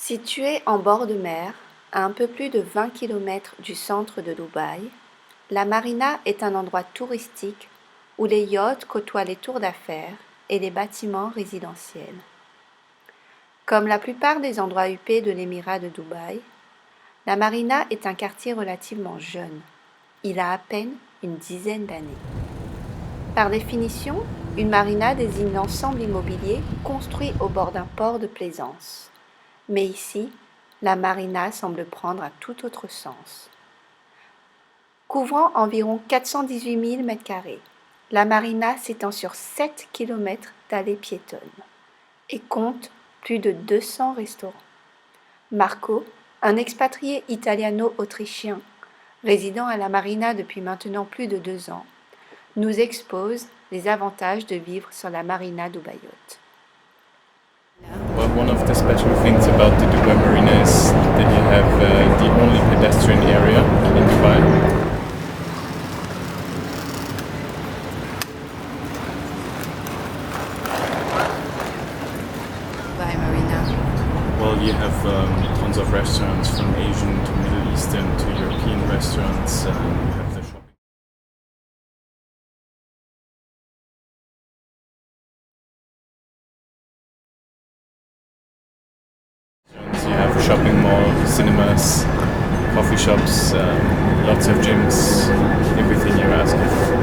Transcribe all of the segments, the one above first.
Située en bord de mer, à un peu plus de 20 km du centre de Dubaï, la marina est un endroit touristique où les yachts côtoient les tours d'affaires et les bâtiments résidentiels. Comme la plupart des endroits huppés de l'émirat de Dubaï, la marina est un quartier relativement jeune. Il a à peine une dizaine d'années. Par définition, une marina désigne l'ensemble immobilier construit au bord d'un port de plaisance. Mais ici, la marina semble prendre un tout autre sens. Couvrant environ 418 000 m², la marina s'étend sur 7 km d'allées piétonnes et compte plus de 200 restaurants. Marco, un expatrié italiano-autrichien résidant à la marina depuis maintenant plus de 2 ans, nous expose les avantages de vivre sur la marina dubaïote. Well, one of the special things about the Dubai Marina is that you have the only pedestrian area in Dubai. Dubai Marina. Well, you have tons of restaurants from Asian to Middle Eastern to European restaurants. You have the shopping. You have shopping mall, cinemas, coffee shops, lots of gyms, everything you're asking for.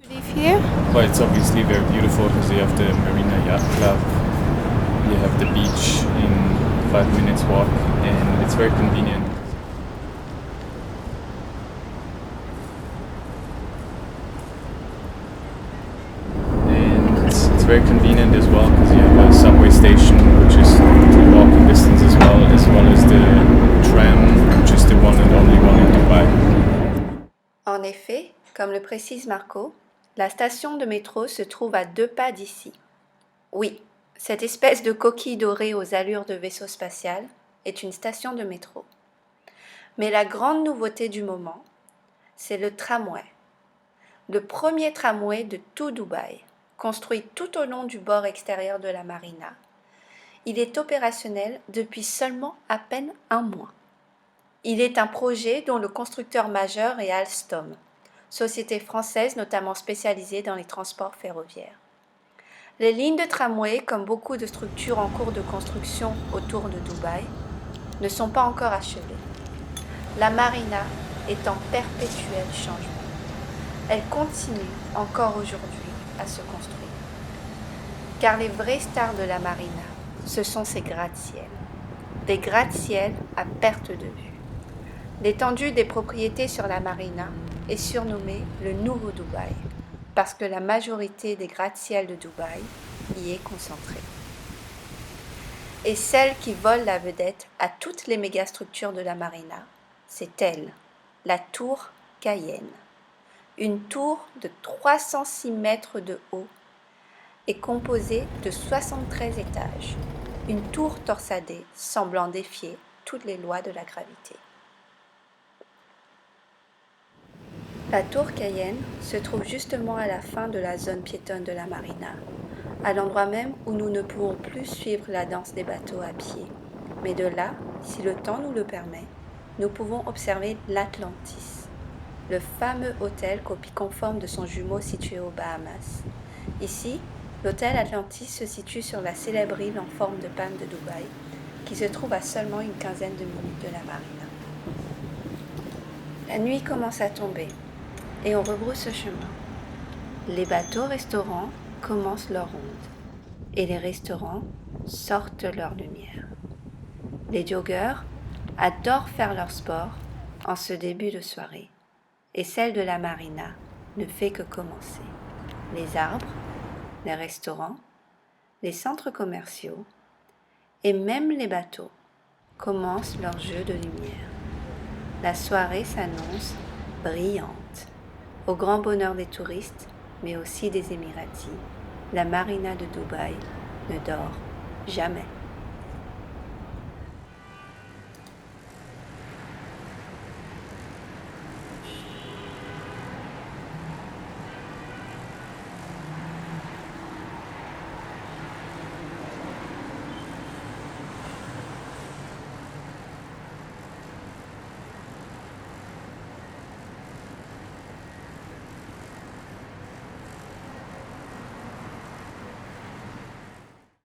You live here? Well, it's obviously very beautiful because you have the Marina Yacht Club, you have the beach in 5 minutes walk, and it's very convenient. And it's very convenient as well because you have a subway station which is to walking distance as well as the tram, which is the one and only one in Dubai. En effet, comme le précise Marco, la station de métro se trouve à 2 pas d'ici. Oui, cette espèce de coquille dorée aux allures de vaisseau spatial est une station de métro. Mais la grande nouveauté du moment, c'est le tramway. Le premier tramway de tout Dubaï, construit tout au long du bord extérieur de la marina. Il est opérationnel depuis seulement à peine 1 mois. Il est un projet dont le constructeur majeur est Alstom, société française notamment spécialisée dans les transports ferroviaires. Les lignes de tramway, comme beaucoup de structures en cours de construction autour de Dubaï, ne sont pas encore achevées. La marina est en perpétuel changement. Elle continue encore aujourd'hui à se construire. Car les vraies stars de la marina, ce sont ces gratte-ciels. Des gratte-ciels à perte de vue. L'étendue des propriétés sur la marina est surnommée le Nouveau Dubaï, parce que la majorité des gratte-ciels de Dubaï y est concentrée. Et celle qui vole la vedette à toutes les mégastructures de la marina, c'est elle, la tour Cayenne. Une tour de 306 mètres de haut est composée de 73 étages, une tour torsadée semblant défier toutes les lois de la gravité. La tour Cayenne se trouve justement à la fin de la zone piétonne de la marina, à l'endroit même où nous ne pourrons plus suivre la danse des bateaux à pied. Mais de là, si le temps nous le permet, nous pouvons observer l'Atlantis, le fameux hôtel copie conforme de son jumeau situé aux Bahamas. Ici, l'hôtel Atlantis se situe sur la célèbre île en forme de palme de Dubaï, qui se trouve à seulement une quinzaine de minutes de la marina. La nuit commence à tomber et on rebrousse chemin. Les bateaux-restaurants commencent leur ronde et les restaurants sortent leur lumière. Les joggeurs adorent faire leur sport en ce début de soirée et celle de la marina ne fait que commencer. Les arbres, les restaurants, les centres commerciaux et même les bateaux commencent leur jeu de lumière. La soirée s'annonce brillante. Au grand bonheur des touristes, mais aussi des Émiratis, la marina de Dubaï ne dort jamais.